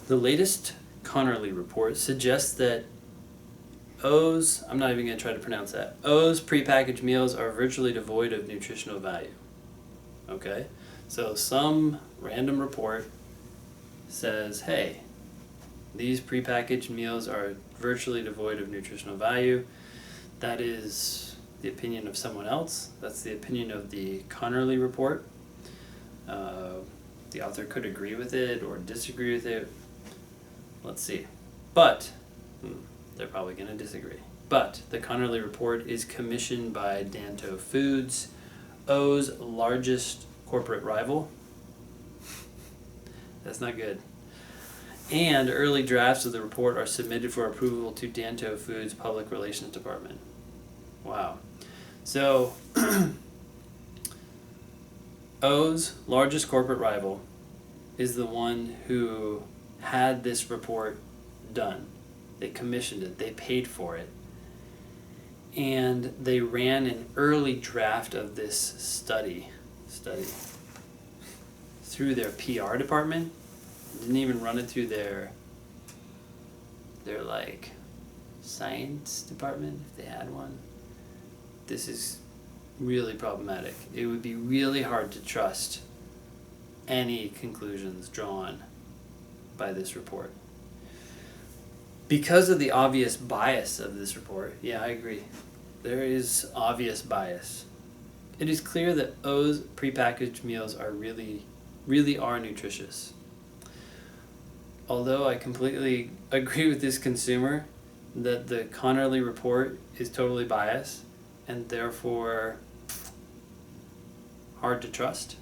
The latest Connerly report suggests that O's, I'm not even going to try to pronounce that, O's prepackaged meals are virtually devoid of nutritional value. Okay? So some random report says, hey, these prepackaged meals are virtually devoid of nutritional value. That is the opinion of someone else. That's the opinion of the Connerly report. The author could agree with it or disagree with it. Let's see. But, they're probably going to disagree. But the Connerly report is commissioned by Danto Foods, O's largest corporate rival. That's not good. And early drafts of the report are submitted for approval to Danto Foods' Public Relations Department. Wow. So, O's largest corporate rival is the one who had this report done. They commissioned it, they paid for it, and they ran an early draft of this study through their PR department. Didn't even run it through their like science department if they had one. This is really problematic. It would be really hard to trust any conclusions drawn by this report. Because of the obvious bias of this report, yeah, I agree. There is obvious bias. It is clear that O's prepackaged meals are really are nutritious. Although I completely agree with this consumer that the Connerly report is totally biased and therefore hard to trust,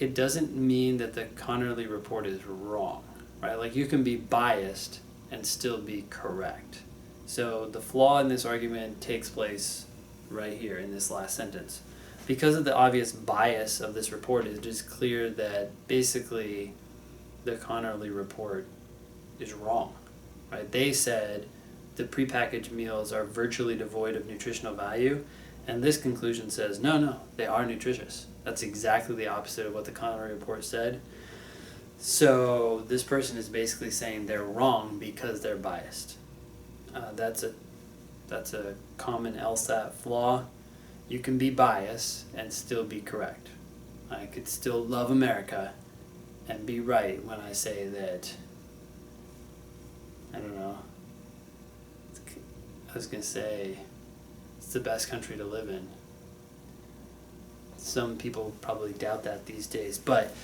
it doesn't mean that the Connerly report is wrong, right? Like, you can be biased and still be correct. So the flaw in this argument takes place right here in this last sentence. Because of the obvious bias of this report, it is clear that basically the Connerly report is wrong, right? They said the prepackaged meals are virtually devoid of nutritional value, and this conclusion says, no, they are nutritious. That's exactly the opposite of what the Connerly report said. So this person is basically saying they're wrong because they're biased. That's a common LSAT flaw. You can be biased and still be correct. I could still love America and be right when I say that, I don't know, I was going to say it's the best country to live in. Some people probably doubt that these days, but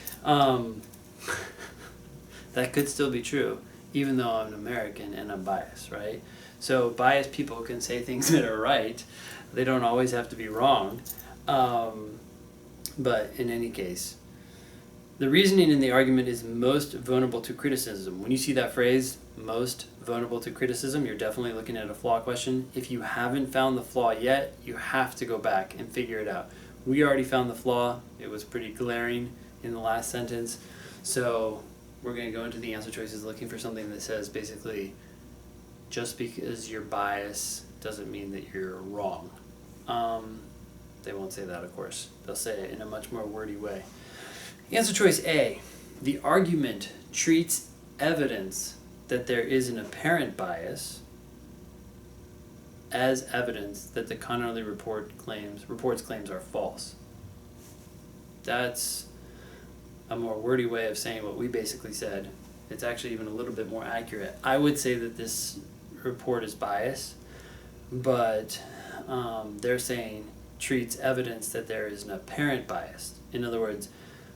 that could still be true, even though I'm an American and I'm biased, right? So biased people can say things that are right. They don't always have to be wrong. But in any case, the reasoning in the argument is most vulnerable to criticism. When you see that phrase, most vulnerable to criticism, you're definitely looking at a flaw question. If you haven't found the flaw yet, you have to go back and figure it out. We already found the flaw. It was pretty glaring in the last sentence. So we're going to go into the answer choices looking for something that says basically, just because you're biased doesn't mean that you're wrong. They won't say that, of course. They'll say it in a much more wordy way. Answer choice A. The argument treats evidence that there is an apparent bias as evidence that the Connerly report's claims are false. That's a more wordy way of saying what we basically said. It's actually even a little bit more accurate. I would say that this report is biased, but they're saying treats evidence that there is an apparent bias. In other words,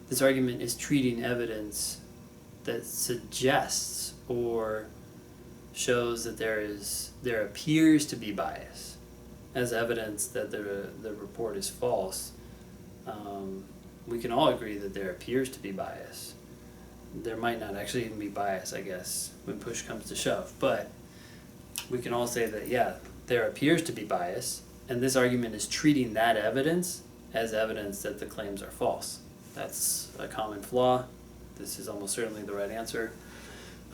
this argument is treating evidence that suggests or shows that there appears to be bias as evidence that the report is false. We can all agree that there appears to be bias. There might not actually even be bias, I guess, when push comes to shove. But we can all say that, yeah, there appears to be bias, and this argument is treating that evidence as evidence that the claims are false. That's a common flaw. This is almost certainly the right answer.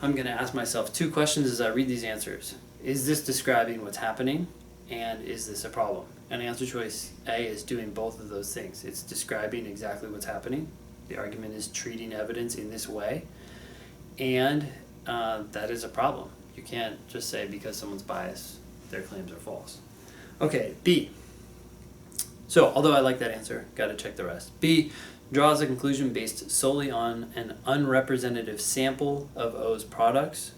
I'm going to ask myself two questions as I read these answers. Is this describing what's happening, and is this a problem? And answer choice A is doing both of those things. It's describing exactly what's happening. The argument is treating evidence in this way, And that is a problem. You can't just say because someone's biased, their claims are false. Okay, B. So, although I like that answer, got to check the rest. B, draws a conclusion based solely on an unrepresentative sample of O's products.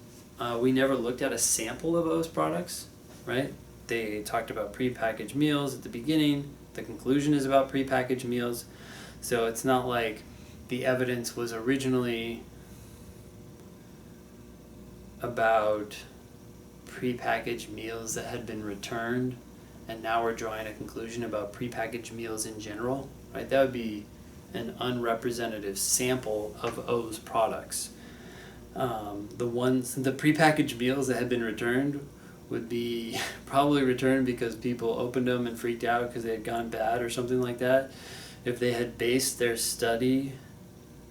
We never looked at a sample of O's products, right? They talked about prepackaged meals at the beginning. The conclusion is about prepackaged meals. So it's not like the evidence was originally about prepackaged meals that had been returned, and now we're drawing a conclusion about prepackaged meals in general, right? That would be an unrepresentative sample of O's products. The prepackaged meals that had been returned would be probably returned because people opened them and freaked out because they had gone bad or something like that. If they had based their study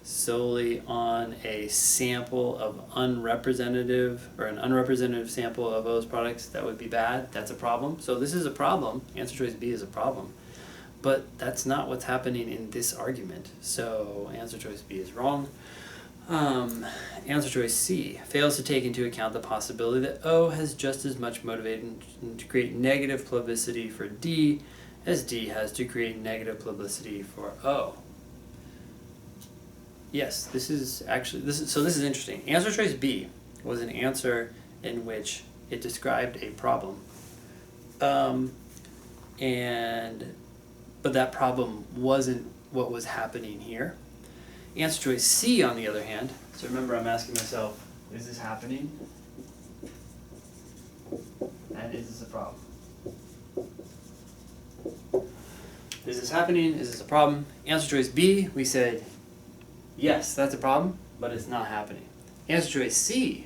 solely on a sample of an unrepresentative sample of O's products, that would be bad. That's a problem. So this is a problem. Answer choice B is a problem. But that's not what's happening in this argument. So answer choice B is wrong. Answer choice C fails to take into account the possibility that O has just as much motivation to create negative publicity for D as D has to create negative publicity for O. Yes, this is interesting. Answer choice B was an answer in which it described a problem. But that problem wasn't what was happening here. Answer choice C, on the other hand, so remember I'm asking myself, is this happening? And is this a problem? Is this happening? Is this a problem? Answer choice B, we said, yes, that's a problem, but it's not happening. Answer choice C,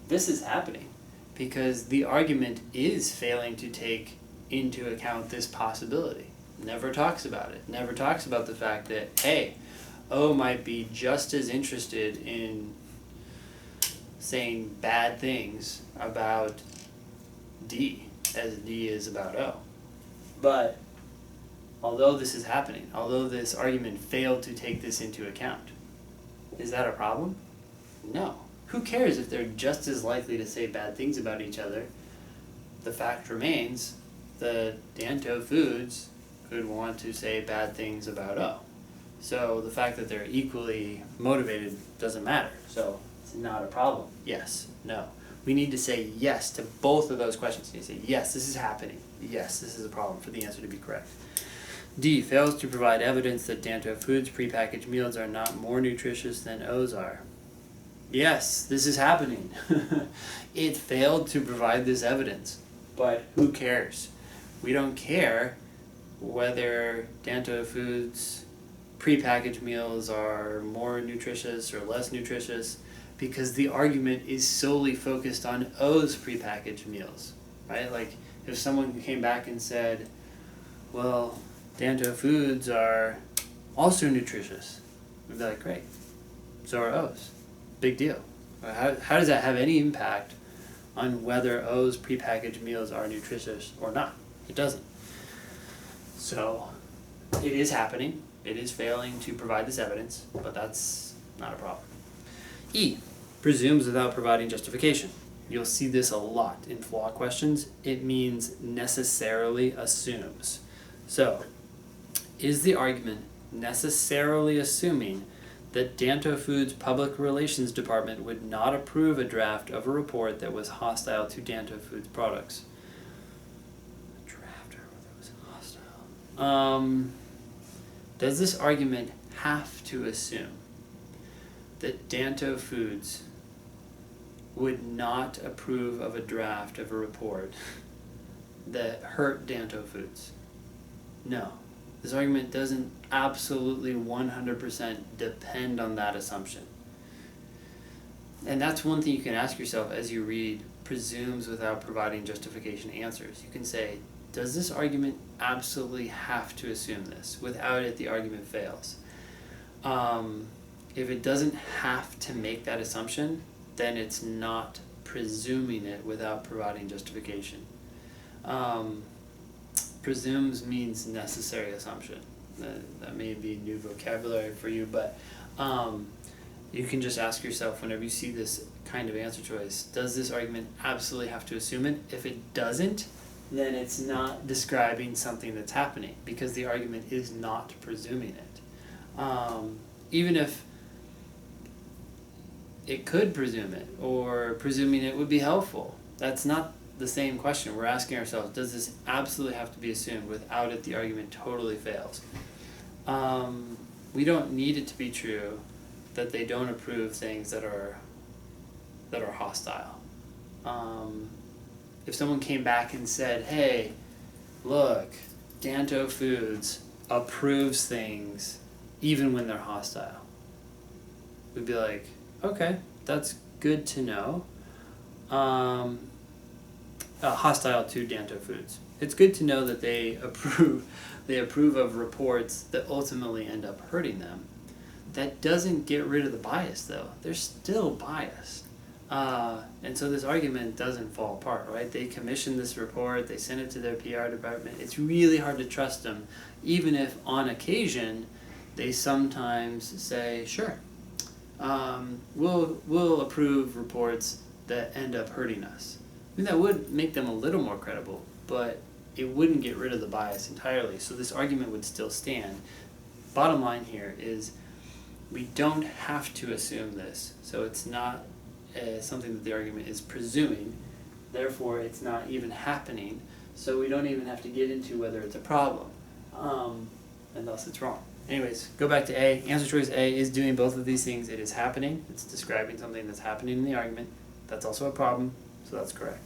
this is happening because the argument is failing to take into account this possibility. Never talks about it. Never talks about the fact that, hey, O might be just as interested in saying bad things about D as D is about O. But although this is happening, although this argument failed to take this into account, is that a problem? No. Who cares if they're just as likely to say bad things about each other? The fact remains that Danto Foods could want to say bad things about O. So the fact that they're equally motivated doesn't matter. So it's not a problem. Yes, no. We need to say yes to both of those questions. You say, yes, this is happening. Yes, this is a problem for the answer to be correct. D, fails to provide evidence that Danto Foods prepackaged meals are not more nutritious than O's are. Yes, this is happening. It failed to provide this evidence, but who cares? We don't care whether Danto Foods prepackaged meals are more nutritious or less nutritious because the argument is solely focused on O's prepackaged meals, right? Like if someone came back and said, well, Danto Foods are also nutritious, we'd be like, great, so are O's. Big deal. How does that have any impact on whether O's prepackaged meals are nutritious or not? It doesn't. So it is happening. It is failing to provide this evidence, but that's not a problem. E, presumes without providing justification. You'll see this a lot in flaw questions. It means necessarily assumes. So, is the argument necessarily assuming that Danto Foods' public relations department would not approve a draft of a report that was hostile to Danto Foods products? A draft or whether it was hostile. Does this argument have to assume that Danto Foods would not approve of a draft of a report that hurt Danto Foods? No. This argument doesn't absolutely 100% depend on that assumption. And that's one thing you can ask yourself as you read presumes without providing justification answers. You can say, does this argument absolutely have to assume this? Without it, the argument fails. If it doesn't have to make that assumption, then it's not presuming it without providing justification. Presumes means necessary assumption. That may be new vocabulary for you, but you can just ask yourself whenever you see this kind of answer choice, does this argument absolutely have to assume it? If it doesn't, then it's not describing something that's happening, because the argument is not presuming it. Even if it could presume it, or presuming it would be helpful, that's not the same question. We're asking ourselves, does this absolutely have to be assumed? Without it, the argument totally fails. We don't need it to be true that they don't approve things that are hostile. If someone came back and said, hey, look, Danto Foods approves things even when they're hostile, we'd be like, okay, that's good to know. Hostile to Danto Foods. It's good to know that they approve of reports that ultimately end up hurting them. That doesn't get rid of the bias, though. They're still biased. And so this argument doesn't fall apart, right? They commissioned this report, they sent it to their PR department. It's really hard to trust them, even if on occasion they sometimes say, sure, we'll approve reports that end up hurting us. I mean, that would make them a little more credible, but it wouldn't get rid of the bias entirely. So this argument would still stand. Bottom line here is we don't have to assume this. So it's not something that the argument is presuming. Therefore, it's not even happening. So we don't even have to get into whether it's a problem. And thus it's wrong. Anyways, go back to A. Answer choice A is doing both of these things. It is happening. It's describing something that's happening in the argument. That's also a problem. So that's correct.